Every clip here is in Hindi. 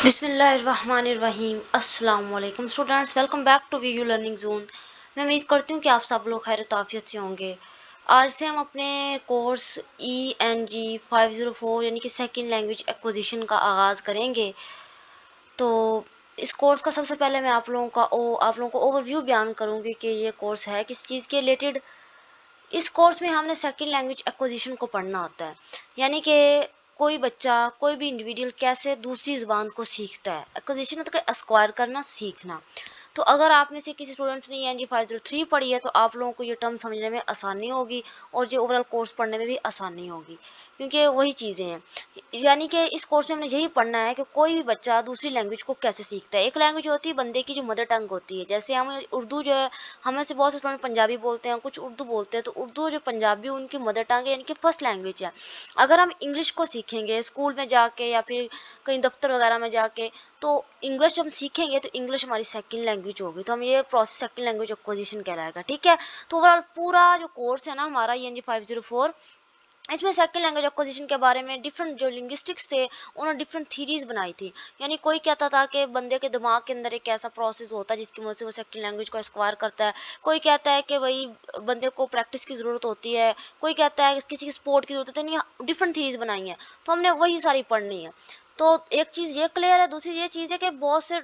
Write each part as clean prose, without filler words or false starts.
बिस्मिल्लाहिर्रहमानिर्रहीम अस्सलाम वालेकुम students, welcome back to VU learning zone. मैं उम्मीद करती हूँ कि आप सब लोग खैर आफियत से होंगे। आज से हम अपने कोर्स ENG 504 यानी कि सेकंड लैंग्वेज एक्विजिशन का आगाज़ करेंगे। तो इस कोर्स का सबसे पहले मैं आप लोगों को ओवरव्यू बयान करूँगी कि ये कोर्स है किस चीज़ के रिलेटेड। इस कोर्स में हमने सेकंड लैंग्वेज एक्विजिशन को पढ़ना होता है, यानी कि कोई बच्चा, कोई भी इंडिविजुअल कैसे दूसरी ज़ुबान को सीखता है। एक्विजिशन मतलब एक्वायर करना, सीखना। तो अगर आप में से किसी स्टूडेंट्स ने ENG 503 पढ़ी है तो आप लोगों को ये टर्म समझने में आसानी होगी और जो ओवरऑल कोर्स पढ़ने में भी आसानी होगी, क्योंकि वही चीज़ें हैं। यानी कि इस कोर्स में हमने यही पढ़ना है कि कोई भी बच्चा दूसरी लैंग्वेज को कैसे सीखता है। एक लैंग्वेज होती है बंदे की जो मदर टंग होती है, जैसे हम उर्दू जो है, हमें से बहुत से स्टूडेंट पंजाबी बोलते हैं, कुछ उर्दू बोलते हैं, तो उर्दू जो पंजाबी उनकी मदर टंग है, यानी कि फर्स्ट लैंग्वेज है। अगर हम इंग्लिश को सीखेंगे स्कूल में जाके या फिर कहीं दफ्तर वगैरह में जाके, तो इंग्लिश जब हम सीखेंगे तो इंग्लिश हमारी सेकंड लैंग्वेज होगी, तो हम ये प्रोसेस सेकंड लैंग्वेज एक्विजिशन कहलाएगा। ठीक है। तो ओवरऑल पूरा जो कोर्स है ना हमारा ENG 504, इसमें सेकंड लैंग्वेज एक्विजिशन के बारे में डिफरेंट जो लिंग्विस्टिक्स थे उन्होंने डिफरेंट थीरीज बनाई थी। यानी कोई कहता था कि बंदे के दिमाग के अंदर एक ऐसा प्रोसेस होता है जिसकी वजह से वो सेकंड लैंग्वेज को एक्वायर करता है। कोई कहता है कि भाई बंदे को प्रैक्टिस की ज़रूरत होती है। कोई कहता है कि किसी की सपोर्ट की ज़रूरत है। नहीं, डिफरेंट थीरीज बनाई हैं, तो हमने वही सारी पढ़नी है। तो एक चीज़ ये क्लियर है। दूसरी ये चीज़ है कि बहुत से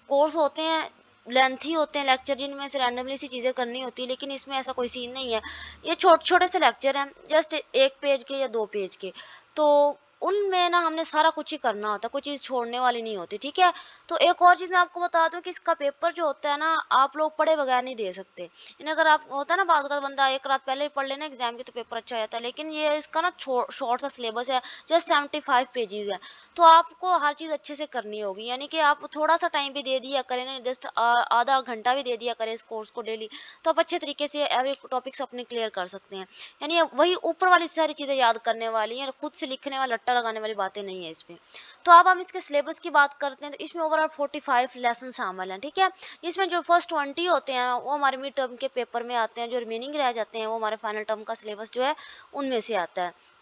कोर्स होते हैं, लेंथी होते हैं लेक्चर, जिनमें से रैंडमली सी चीज़ें करनी होती है, लेकिन इसमें ऐसा कोई सीन नहीं है। ये छोटे छोटे से लेक्चर हैं, जस्ट 1 पेज के या 2 पेज के। तो उनमें ना हमने सारा कुछ ही करना होता है, कोई चीज़ छोड़ने वाली नहीं होती। ठीक है। तो एक और चीज़ मैं आपको बता दूं कि इसका पेपर जो होता है ना, आप लोग पढ़े बगैर नहीं दे सकते। यानी अगर आप होता है ना, बाज़ बंदा एक रात पहले ही पढ़ लेना एग्जाम की तो पेपर अच्छा हो जाता है, लेकिन ये इसका ना शॉर्ट सा सिलेबस है, जस्ट 75 पेजेस है। तो आपको हर चीज़ अच्छे से करनी होगी, यानी कि आप थोड़ा सा टाइम भी दे दिया करें ना, जस्ट आधा घंटा भी दे दिया करें इस कोर्स को डेली, तो आप अच्छे तरीके से एवरी टॉपिक्स अपने क्लियर कर सकते हैं। यानी वही ऊपर वाली सारी चीज़ें याद करने वाली हैं, खुद से लिखने वाला लट्टा लगाने वाली बातें नहीं है इसमें। तो अब हम इसके सिलेबस की बात करते हैं, तो इसमें ओवरऑल 45 लेसन शामिल हैं। ठीक है। इसमें जो फर्स्ट 20 होते हैं वो हमारे मिड टर्म के पेपर में आते हैं, जो रिमेनिंग रह जाते हैं वो हमारे फाइनल टर्म का सिलेबस जो है उनमें से आता है।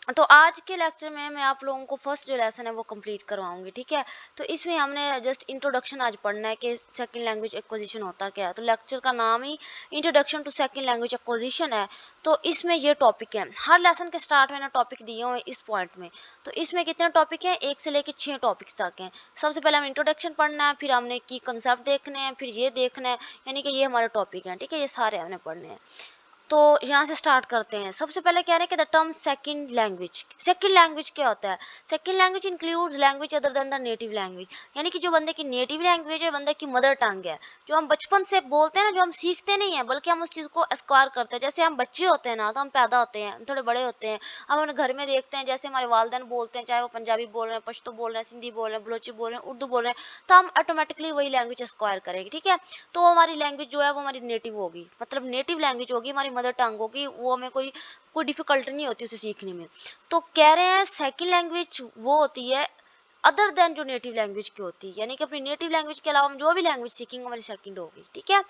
तो आज के लेक्चर में मैं आप लोगों को फर्स्ट जो लेसन है वो कंप्लीट करवाऊंगी। ठीक है। तो इसमें हमने जस्ट इंट्रोडक्शन आज पढ़ना है कि सेकंड लैंग्वेज एक्विजिशन होता क्या है। तो लेक्चर का नाम ही introduction to second language acquisition है। तो इसमें ये टॉपिक है, हर लेसन के स्टार्ट में ना टॉपिक दिए हुए हैं इस पॉइंट में। तो इसमें कितने टॉपिक हैं, 1 से लेकर 6 टॉपिक्स तक हैं। सबसे पहले हमें इंट्रोडक्शन पढ़ना है, फिर हमने की कंसेप्ट देखने हैं, फिर ये देखना है, यानी कि ये हमारे टॉपिक हैं। ठीक है। ये सारे हमने पढ़ने हैं। तो यहाँ से स्टार्ट करते हैं। सबसे पहले कह रहे हैं कि the term second language, second language क्या होता है। Second language includes language other than the native language, यानी कि जो बंदे की नेटिव लैंग्वेज है, बंदे की मदर टंग है, जो हम बचपन से बोलते हैं ना, जो हम सीखते नहीं है बल्कि हम उस चीज़ को एक्वायर करते हैं। जैसे हम बच्चे होते हैं ना, तो हम पैदा होते हैं, हम थोड़े बड़े होते हैं, हम अपने घर में देखते हैं जैसे हमारे वालिदैन बोलते हैं, चाहे वो पंजाबी बोल रहे हैं, पश्तो बोल रहे हैं, सिंधी बोल रहे हैं, बलोची बोल रहे हैं, उर्दू बोल रहे हैं, तो हम ऑटोमेटिकली वही लैंग्वेज एक्वायर करेंगे। ठीक है। तो वो हमारी लैंग्वेज जो है वो हमारी नेटिव होगी, मतलब नेटिव लैंग्वेज होगी, हमारी मदर टंग होगी, वो हमें कोई कोई डिफिकल्ट नहीं होती उसे सीखने में। तो कह रहे हैं सेकंड लैंग्वेज वो होती है अदर देन जो नेटिव लैंग्वेज की होती है, यानी कि अपनी नेटिव लैंग्वेज के अलावा हम जो भी लैंग्वेज सीखेंगे हमारी सेकंड होगी। ठीक है।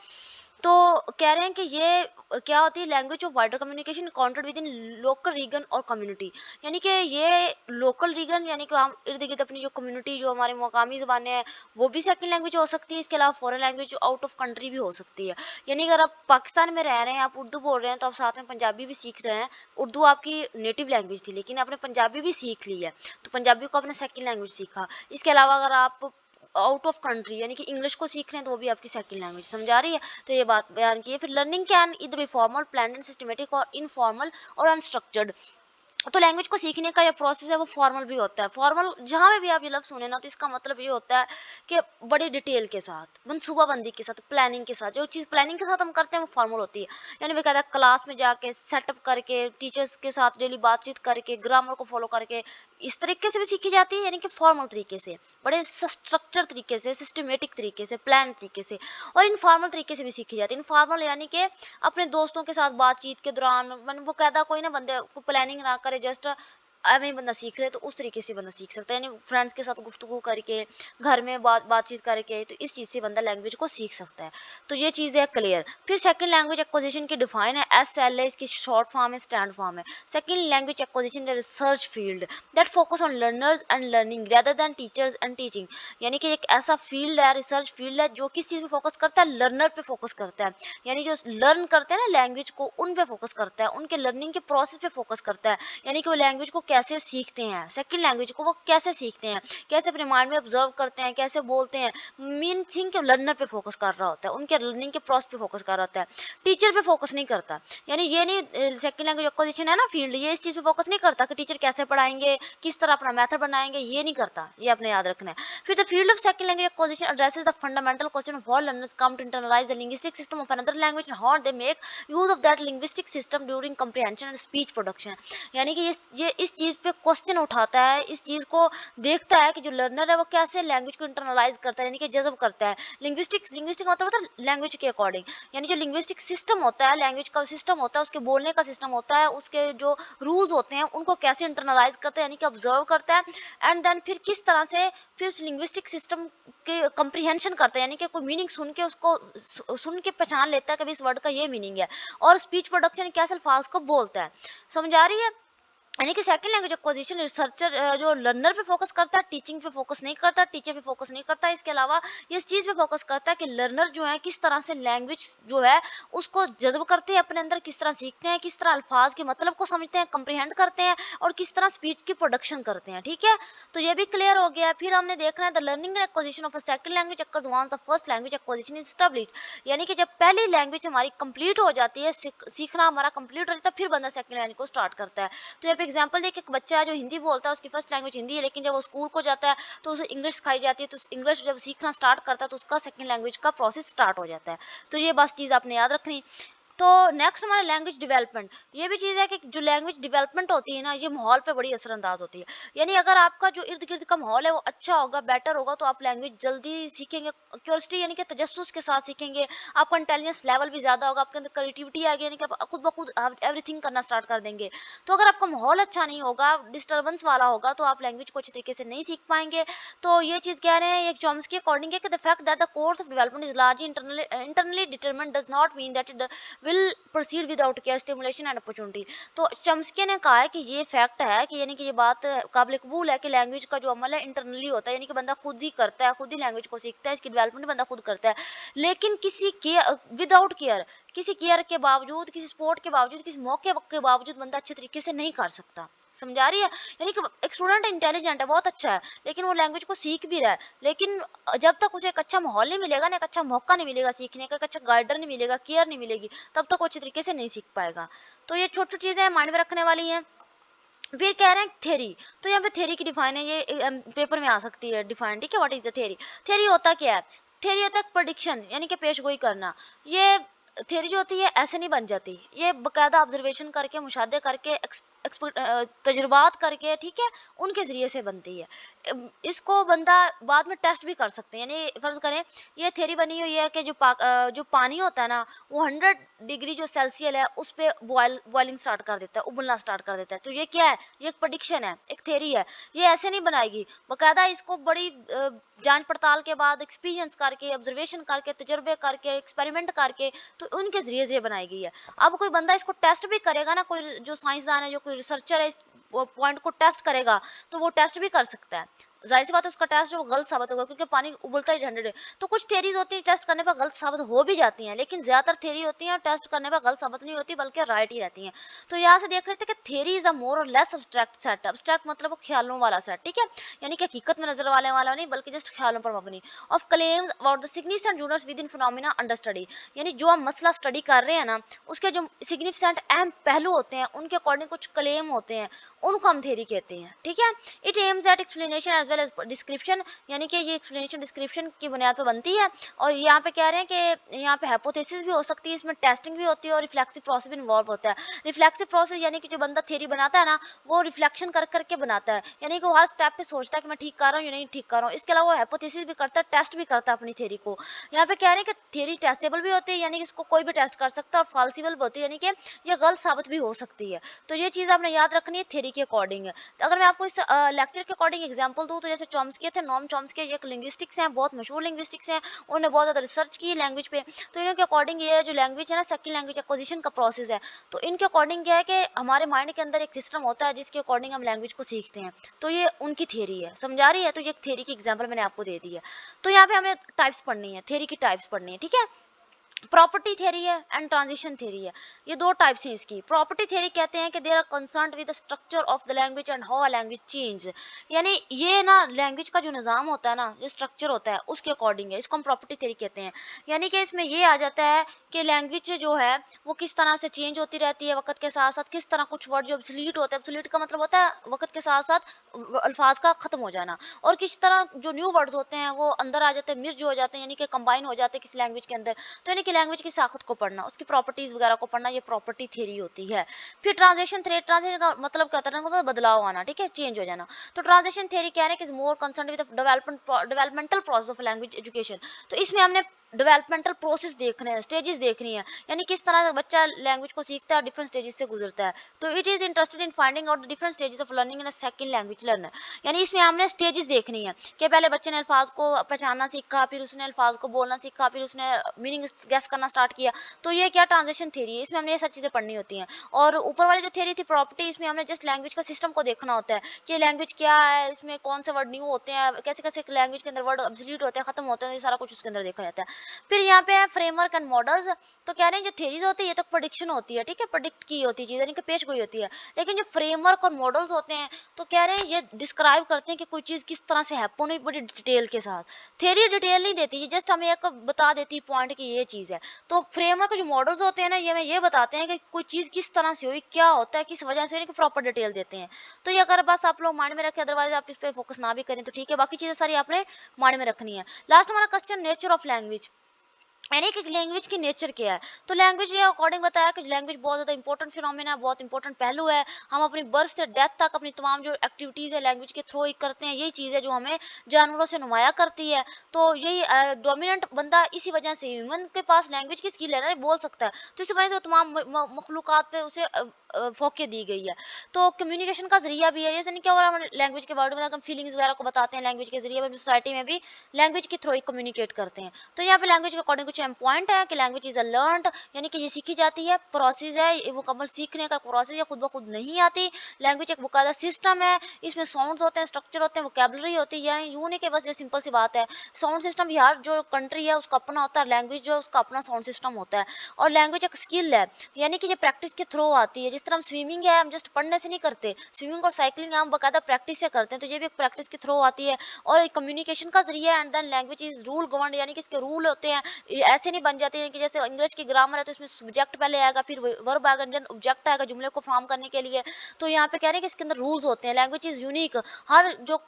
तो कह रहे हैं कि ये क्या होती है, language of wider communication counted within local region और कम्युनिटी, यानी कि ये लोकल रीजन, यानी कि हम इर्द गिर्द अपनी जो कम्युनिटी, जो हमारी मकामी ज़बानें हैं, वो भी सेकंड लैंग्वेज हो सकती है। इसके अलावा foreign language out of country भी हो सकती है। यानी अगर आप पाकिस्तान में रह रहे हैं, आप उर्दू बोल रहे हैं, तो आप साथ में पंजाबी भी सीख रहे हैं। उर्दू आपकी नेटिव लैंग्वेज थी, लेकिन आपने पंजाबी भी सीख ली है, तो पंजाबी को आपने सेकंड लैंग्वेज सीखा। इसके अलावा अगर आप आउट ऑफ कंट्री यानी कि इंग्लिश को सीख रहे हैं, तो वो भी आपकी सेकंड लैंग्वेज, समझ आ रही है। तो ये बात बयान की है। फिर लर्निंग कैन इधर B formal, planned and systematic, और इनफॉर्मल और अनस्ट्रक्चर्ड। तो लैंग्वेज को सीखने का ये प्रोसेस है वो फॉर्मल भी होता है। फॉर्मल जहाँ पे भी आप ये लफ्ज़ सुने ना, तो इसका मतलब ये होता है कि बड़ी डिटेल के साथ, मनसूबाबंदी के साथ, प्लानिंग के साथ, जो चीज़ प्लानिंग के साथ हम करते हैं वो फॉर्मल होती है। यानी वे कहता है क्लास में जाके सेटअप करके, टीचर्स के साथ डेली बातचीत करके, ग्रामर को फॉलो करके, इस तरीके से भी सीखी जाती है, यानी कि फॉर्मल तरीके से, बड़े स्ट्रक्चर तरीके से, सिस्टमेटिक तरीके से, प्लान तरीके से। और इनफॉर्मल तरीके से भी सीखी जाती है। इनफॉर्मल यानी कि अपने दोस्तों के साथ बातचीत के दौरान, मन वो कहता कोई ना बंदे को प्लानिंग ना करे, जस्ट एवं ही बंदा सीख ले तो उस तरीके से बंदा सीख सकता है, यानी फ्रेंड्स के साथ गुफ्तगू करके, घर में बातचीत करके, तो इस चीज़ से बंदा लैंग्वेज को सीख सकता है। तो ये चीज़ है क्लियर। फिर सेकंड लैंग्वेज एक्विजिशन की डिफाइन है, SLA इसकी शॉर्ट फॉर्म है, स्टैंड फॉर्म है। Second language acquisition the research field that focus on learners and learning rather than teachers and teaching. यानी कि एक ऐसा फील्ड है, रिसर्च फील्ड है, जो किस चीज़ पे फोकस करता है, लर्नर पे फोकस करता है। यानी जो लर्न करते हैं ना लैंग्वेज को, उन पे फोकस करता है, उनके लर्निंग के प्रोसेस पे फोकस करता है। यानी कि वो लैंग्वेज को कैसे सीखते हैं, सेकंड लैंग्वेज को वो कैसे सीखते हैं, कैसे अपने माइंड में ऑब्जर्व करते हैं, कैसे बोलते हैं। मेन थिंग कि लर्नर पे फोकस कर रहा होता है, उनके लर्निंग के प्रोसेस पे फोकस कर रहा होता है, टीचर पे फोकस नहीं करता। यानी ये नहीं, सेकंड लैंग्वेज एक्विजिशन है ना फील्ड, ये इस चीज़ पे फोकस नहीं करता कि टीचर कैसे पढ़ाएंगे, किस तरह अपना मेथड बनाएंगे, ये नहीं करता, ये अपने याद रखना है। फिर the field of second language acquisition addresses the fundamental question of how learners come to internalise the linguistic system of another language and how they make use of that linguistic system during comprehension and speech production. यानी कि ये इस चीज़ पे क्वेश्चन उठाता है, इस चीज़ को देखता है कि जो लर्नर है वो कैसे लैंग्वेज को इंटरनलाइज करता है, यानी कि जज़ब करता है। लिंग्विस्टिक्स लिंग्विस्टिक मतलब लैंग्वेज के अकॉर्डिंग, यानी जो लिंग्विस्टिक सिस्टम होता है, लैंग्वेज का सिस्टम होता है, उसके बोलने का सिस्टम होता है, उसके जो रूल्स होते हैं उनको कैसे इंटरनलाइज करता है, यानी कि ऑब्जर्व करता है। एंड देन फिर किस तरह से फिर उस लिंग्विस्टिक सिस्टम के कम्प्रीहेंशन करता है, यानी कि कोई मीनिंग सुन के उसको सुन के पहचान लेता है कि इस वर्ड का ये मीनिंग है, और स्पीच प्रोडक्शन कैसे अल्फाज को बोलता है। समझ आ रही है? यानी कि सेकंड लैंग्वेज एक्विजिशन रिसर्चर जो लर्नर पे फोकस करता है, टीचिंग पे फोकस नहीं करता, टीचर पे फोकस नहीं करता। इसके अलावा ये इस चीज़ पे फोकस करता है कि लर्नर जो है किस तरह से लैंग्वेज जो है उसको जज्ब करते हैं अपने अंदर, किस तरह सीखते हैं, किस तरह अल्फाज के मतलब को समझते हैं, कंप्रीहेंड करते हैं, और किस तरह स्पीच की प्रोडक्शन करते हैं। ठीक है, तो ये भी क्लियर हो गया। फिर हमने देखना है the learning and acquisition of a second language occurs once the first language acquisition is established. यानी कि जब पहली लैंग्वेज हमारी कंप्लीट हो जाती है, सीखना हमारा कंप्लीट हो जाता है, फिर बंदा सेकंड लैंग्वेज को स्टार्ट करता है। तो यहाँ पे एग्जांपल देखिए, एक बच्चा है जो हिंदी बोलता है, उसकी फर्स्ट लैंग्वेज हिंदी है, लेकिन जब वो स्कूल को जाता है तो उसे इंग्लिश सिखाई जाती है, तो इंग्लिश जब सीखना स्टार्ट करता है तो उसका सेकंड लैंग्वेज का प्रोसेस स्टार्ट हो जाता है। तो ये बस चीज़ आपने याद रखनी। तो नेक्स्ट हमारा लैंग्वेज डेवलपमेंट। ये भी चीज़ है कि जो लैंग्वेज डेवलपमेंट होती है ना, ये माहौल पे बड़ी असरअंदाज होती है। यानी अगर आपका जो इर्द गिर्द का माहौल है वो अच्छा होगा, बेटर होगा, तो आप लैंग्वेज जल्दी सीखेंगे, क्यूरियोसिटी यानी कि तजस्सुस के साथ सीखेंगे, आपका इंटेलिजेंस लेवल भी ज़्यादा होगा, आपके अंदर क्रिएटिविटी आ गई, यानी कि आप खुद ब खुद एवरीथिंग करना स्टार्ट कर देंगे। तो अगर आपका माहौल अच्छा नहीं होगा, डिस्टर्बेंस वाला होगा, तो आप लैंग्वेज को अच्छे तरीके से नहीं सीख पाएंगे। तो ये चीज़ कह रहे हैं, एक चॉम्स्की अकॉर्डिंग है कि the fact that the course of development is largely internally determined does not mean that it will proceed without care stimulation and opportunity. तो चम्स्की ने कहा है कि ये फैक्ट है कि यानी कि ये बात काबिल कबूल है कि लैंग्वेज का जो अमल है इंटरनली होता है, यानी कि बंदा खुद ही करता है, खुद ही लैंग्वेज को सीखता है, इसकी डेवलपमेंट बंदा खुद करता है। लेकिन किसी केयर विदाउट केयर, किसी केयर के बावजूद, किसी सपोर्ट के बावजूद, किसी मौके के बावजूद बंदा अच्छे तरीके से नहीं कर सकता। समझ आ रही है? यानी कि एक स्टूडेंट इंटेलिजेंट है, बहुत अच्छा है, लेकिन वो लैंग्वेज को सीख भी रहा है, लेकिन जब तक उसे एक अच्छा माहौल नहीं मिलेगा ना, एक अच्छा मौका नहीं मिलेगा सीखने का, एक अच्छा गाइडर नहीं मिलेगा, केयर नहीं मिलेगी, तब तक वो अच्छे तरीके से नहीं सीख पाएगा। तो ये छोटी छोटी चीज़ें माइंड में रखने वाली हैं। फिर कह रहे हैं थ्योरी। तो यहाँ पे थ्योरी की डिफाइन है, ये पेपर में आ सकती है डिफाइन। ठीक है, what is the theory? Theory होता क्या है? थ्योरी होता है प्रेडिक्शन, यानी कि पेशगोई करना। ये थ्योरी जो होती है ऐसे नहीं बन जाती, ये बकायदा ऑब्जर्वेशन करके, मुशाहदे करके, तजुर्बात करके, ठीक है, उनके ज़रिए से बनती है। इसको बंदा बाद में टेस्ट भी कर सकते हैं। यानी फ़र्ज़ करें ये थ्योरी बनी हुई है कि जो पानी होता है ना, वो 100 डिग्री जो सेल्सियस है उस पे बॉइलिंग स्टार्ट कर देता है, उबलना स्टार्ट कर देता है। तो ये क्या है? ये एक प्रेडिक्शन है, एक थ्योरी है। ये ऐसे नहीं बनाएगी, बाकायदा इसको बड़ी जांच पड़ताल के बाद, एक्सपीरियंस करके, ऑब्जर्वेशन करके, तजुर्बे करके, एक्सपेरिमेंट करके, तो उनके ज़रिए से ये बनाई गई है। अब कोई बंदा इसको टेस्ट भी करेगा ना, कोई जो साइंसदान है, जो कोई रिसर्चर है, इस पॉइंट को टेस्ट करेगा, तो वो टेस्ट भी कर सकता है। जाहिर सी बात है उसका टेस्ट वो गलत साबित होगा, क्योंकि पानी उबलता ही 100 है। तो कुछ थ्योरीज होती है टेस्ट करने पर गलत साबित हो भी जाती हैं, लेकिन ज्यादातर थ्योरी होती हैं टेस्ट करने पर गलत साबित नहीं होती, बल्कि राइट ही रहती हैं। तो यहाँ से देख लेते हैं कि थ्योरी इज अ मोर और लेस अब्स्ट्रैक्ट सेट। अब्स्ट्रैक्ट मतलब वो ख्यालों वाला सेट, ठीक है, यानी कि हकीकत में नजर वाले वाला नहीं, बल्कि जस्ट ख्यालों पर मबनी। Of claims about the significant units within phenomena under study. यानी जो हम मसला स्टडी कर रहे हैं ना, उसके जो सिग्निफिकेंट अहम पहलू होते हैं, उनके अकॉर्डिंग कुछ क्लेम होते हैं, उनको हम थ्योरी कहते हैं। ठीक है, it aims at explanation as well as description, यानी कि ये एक्सप्लेनेशन डिस्क्रिप्शन की बुनियाद पर बनती है। और यहाँ पे कह रहे हैं कि यहाँ पे हाइपोथेसिस भी हो सकती है, इसमें टेस्टिंग भी होती है और रिफ्लेक्सिव प्रोसेस भी इन्वॉल्व होता है। रिफ्लेक्सिव प्रोसेस यानी कि जो बंदा थ्योरी बनाता है ना, वो रिफ्लेक्शन कर करके बनाता है, यानी कि वो हर स्टेप पे सोचता है कि मैं ठीक कर रहा हूँ या नहीं ठीक कर रहा हूँ। इसके अलावा वो हाइपोथेसिस भी करता है, टेस्ट भी करता है अपनी थ्योरी को। यहाँ पे कह रहे हैं कि थ्योरी टेस्टेबल भी होती है, यानी कि इसको कोई भी टेस्ट कर सकता है, और फॉल्सिबल भी होती है, यानी कि ये गलत साबित भी हो सकती है। तो ये चीज़ आपने याद रखनी है थ्योरी के अकॉर्डिंग। तो अगर मैं आपको इस लेक्चर के अकॉर्डिंग एग्जांपल दूँ, तो जैसे चॉम्स्की थे, नोम चॉम्स्की एक लिंग्विस्टिक्स हैं, बहुत मशहूर लिंग्विस्टिक्स हैं, उन्होंने बहुत ज़्यादा रिसर्च की लैंग्वेज पे। तो इनके अकॉर्डिंग ये जो लैंग्वेज है ना, सेकंड लैंग्वेज एक्विजिशन का प्रोसेस है। तो इनके अकॉर्डिंग क्या है कि हमारे माइंड के अंदर एक सिस्टम होता है जिसके अकॉर्डिंग हम लैंग्वेज को सीखते हैं। तो ये उनकी थ्योरी है, समझा रही है? तो ये एक थ्योरी की एग्जांपल मैंने आपको दे दी है। तो यहाँ पे हमने टाइप्स पढ़नी है, थ्योरी की टाइप्स पढ़नी है, ठीक है। प्रॉपर्टी थ्योरी है एंड ट्रांजिशन थ्योरी है, ये दो टाइप्स हैं इसकी। प्रॉपर्टी थ्योरी कहते हैं कि they are concerned with the structure of the language and how a language change, यानी ये ना लैंग्वेज का जो निज़ाम होता है ना, जो स्ट्रक्चर होता है उसके अकॉर्डिंग है, इसको हम प्रॉपर्टी थ्योरी कहते हैं। यानी कि इसमें ये आ जाता है कि लैंग्वेज जो है वो किस तरह से चेंज होती रहती है वक्त के साथ साथ, किस तरह कुछ वर्ड जो ऑब्सोलीट होते हैं, ऑब्सोलीट का मतलब होता है वक्त के साथ साथ अल्फाज का ख़त्म हो जाना, और किस तरह जो न्यू वर्ड्स होते हैं वो अंदर आ जाते हैं, मिर्ज हो जाते हैं, यानी कि कंबाइन हो जाते हैं किसी लैंग्वेज के अंदर। तो यानी कि लैंग्वेज की साखत को पढ़ना, उसकी प्रॉपर्टीज वगैरह को पढ़ना, ये प्रॉपर्टी थ्योरी होती है। फिर ट्रांजिशन थ्योरी, ट्रांजिशन का मतलब क्या होता है, मतलब बदलाव आना, ठीक है, चेंज हो जाना। तो ट्रांजिशन थ्योरी कह रहे हैं कि more concern with developmental process of language education. तो इसमें हमने डेवलपमेंटल प्रोसेस देखने हैं, स्टेजेस देखनी है, यानी किस तरह से बच्चा लैंग्वेज को सीखता है, डिफरेंट स्टेजेस से गुजरता है। तो it is interested in finding out the different stages of learning in a second language learner, यानी इसमें हमने स्टेजेस देखनी है कि पहले बच्चे ने अल्फाज को पहचानना सीखा, फिर उसने अल्फाज को बोलना सीखा, फिर उसने मीनिंग गैस करना स्टार्ट किया। तो ये क्या ट्रांजिशन थ्योरी है, इसमें हमने ये सब चीज़ें पढ़नी होती हैं। और ऊपर वाली जो थ्योरी थी प्रॉपर्टी, इसमें हमने जस्ट लैंग्वेज का सिस्टम को देखना होता है कि लैंग्वेज क्या है, इसमें कौन से वर्ड न्यू होते हैं, कैसे कैसे लैंग्वेज के अंदर वर्ड ऑब्सोलीट होते हैं, खत्म होते हैं, ये सारा कुछ उसके अंदर देखा जाता है। फिर यहाँ पे है फ्रेमवर्क एंड मॉडल्स। तो कह रहे हैं जो थ्योरीज होती है ये तो प्रोडिक्शन होती है, ठीक है, प्रोडिक्ट की होती है चीज़, यानी कि पेश गोई होती है। लेकिन जो फ्रेमवर्क और मॉडल्स होते हैं, तो कह रहे हैं ये डिस्क्राइब करते हैं कि कोई चीज़ किस तरह से हैपन हुई, बड़ी डिटेल के साथ। थ्योरी डिटेल नहीं देती, ये जस्ट हमें एक बता देती है पॉइंट कि ये चीज़ है। तो फ्रेमवर्क जो मॉडल्स होते हैं ना, ये हमें ये बताते हैं कि कोई चीज़ किस तरह से हुई, क्या होता है, किस वजह से हुई, कि प्रॉपर डिटेल देते हैं। तो ये अगर बस आप लोग माइंड में रखें, अदरवाइज आप इस पे फोकस ना भी करें तो ठीक है, बाकी चीज़ें सारी आपने माइंड में रखनी है। लास्ट हमारा क्वेश्चन, नेचर ऑफ लैंग्वेज, यानी कि लैंग्वेज की नेचर क्या है। तो लैंग्वेज के अकॉर्डिंग बताया कि लैंग्वेज बहुत ज़्यादा इंपॉर्टेंट फिनोमेना है, बहुत इंपॉर्टेंट पहलू है। हम अपनी बर्थ से डेथ तक अपनी तमाम जो एक्टिविटीज़ है लैंग्वेज के थ्रू ही करते हैं, यही चीज़ है जो हमें जानवरों से नुमाया करती है। तो यही डोमिनेंट बंदा इसी वजह से, ह्यूमन के पास लैंग्वेज की स्किल है ना, बोल सकता है, तो इसी वजह से वो तमाम मखलूक़ात पे उसे फ़ोक़े दी गई है। तो कम्युनिकेशन का ज़रिया भी है, जैसे नहीं क्या हो रहा है, लैंग्वेज के वर्ड में हम फीलिंग्स वगैरह को बताते हैं लैंग्वेज के ज़रिए, हम सोसाइटी में भी लैंग्वेज के थ्रू ही कम्युनिकेट करते हैं। तो यहाँ पे लैंग्वेज के अकॉर्डिंग कुछ पॉइंट है कि लैंग्वेज इज अ लर्नड, यानी कि ये सीखी जाती है, प्रोसेस है, ये मुकम्मल सीखने का प्रोसेस है, खुद ब खुद नहीं आती। लैंग्वेज एक मुकादा सिस्टम है, इसमें साउंड्स होते हैं, स्ट्रक्चर होते हैं, वोकेबलरी होती है, यूँ नहीं कि बस ये सिंपल सी बात है। साउंड सिस्टम भी हर जो कंट्री है उसका अपना होता है, लैंग्वेज जो है उसका अपना साउंड सिस्टम होता है। और लैंग्वेज एक स्किल है, यानी कि ये प्रैक्टिस के थ्रू आती है। जिस तरह हम स्विमिंग है, हम जस्ट पढ़ने से नहीं करते, स्विमिंग और साइकिलिंग हम बाकायदा प्रैक्टिस से करते हैं, तो ये भी एक प्रैक्टिस के थ्रू आती है। और कम्युनिकेशन का जरिया and then language is rule govern, यानी कि इसके रूल होते हैं, ये ऐसे नहीं बन जाते हैं कि जैसे इंग्लिश की ग्रामर है तो इसमें सब्जेक्ट पहले आएगा, फिर वर्ब आएगा, देन ऑब्जेक्ट आएगा जुमले को फॉर्म करने के लिए। तो यहाँ पे कह रहे हैं कि इसके अंदर रूल्स होते हैं, लैंग्वेज इज यूनिक, हर जो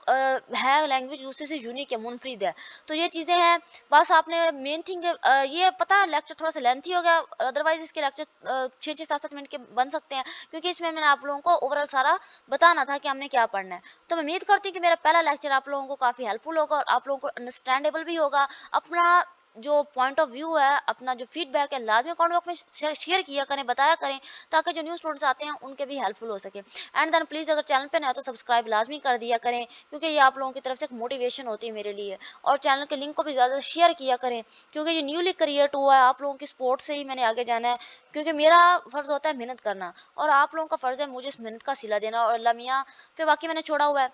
है लैंग्वेज दूसरे से यूनिक है, मुनफरिद है। तो ये चीज़ें हैं, बस आपने मेन थिंग ये पता है, लेक्चर थोड़ा सा लेंथी हो गया, अदरवाइज इसके लेक्चर 6-6 7-7 मिनट के बन सकते हैं, क्योंकि इसमें मैंने आप लोगों को ओवरऑल सारा बताना था कि हमने क्या पढ़ना है। तो मैं उम्मीद करती हूँ कि मेरा पहला लेक्चर आप लोगों को काफ़ी हेल्पफुल होगा और आप लोगों को अंडरस्टैंडेबल भी होगा। अपना जो पॉइंट ऑफ व्यू है, अपना जो फीडबैक है, लाजमी कमेंट बॉक्स में शेयर किया करें, बताया करें, ताकि जो न्यू स्टूडेंट्स आते हैं उनके भी हेल्पफुल हो सके। एंड देन प्लीज़ अगर चैनल पे नए हो तो सब्सक्राइब लाजमी कर दिया करें, क्योंकि ये आप लोगों की तरफ से एक मोटिवेशन होती है मेरे लिए। और चैनल के लिंक को भी ज़्यादा शेयर किया करें, क्योंकि ये न्यूली क्रिएट हुआ है, आप लोगों की सपोर्ट से ही मैंने आगे जाना है, क्योंकि मेरा फ़र्ज़ होता है मेहनत करना, और आप लोगों का फ़र्ज़ है मुझे इस मेहनत का सिला देना, और अल्लाह मियाँ पे बाकी मैंने छोड़ा हुआ है।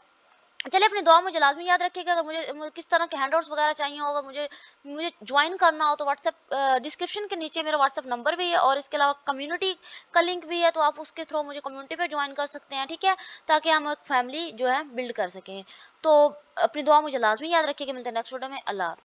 चलिए अपनी दुआ मुझे लाज़मी याद रखिएगा। अगर मुझे किस तरह के हैंडआउट्स वगैरह चाहिए हो, अगर मुझे मुझे जॉइन करना हो, तो व्हाट्सएप डिस्क्रिप्शन के नीचे मेरा व्हाट्सएप नंबर भी है, और इसके अलावा कम्युनिटी का लिंक भी है, तो आप उसके थ्रू मुझे कम्युनिटी पे जॉइन कर सकते हैं, ठीक है, ताकि हम एक फैमिली जो है बिल्ड कर सकें। तो अपनी दुआ मुझे लाज़मी याद रखिएगा। मिलते हैं नेक्स्ट वीडियो में। अल्लाह हाफ़िज़।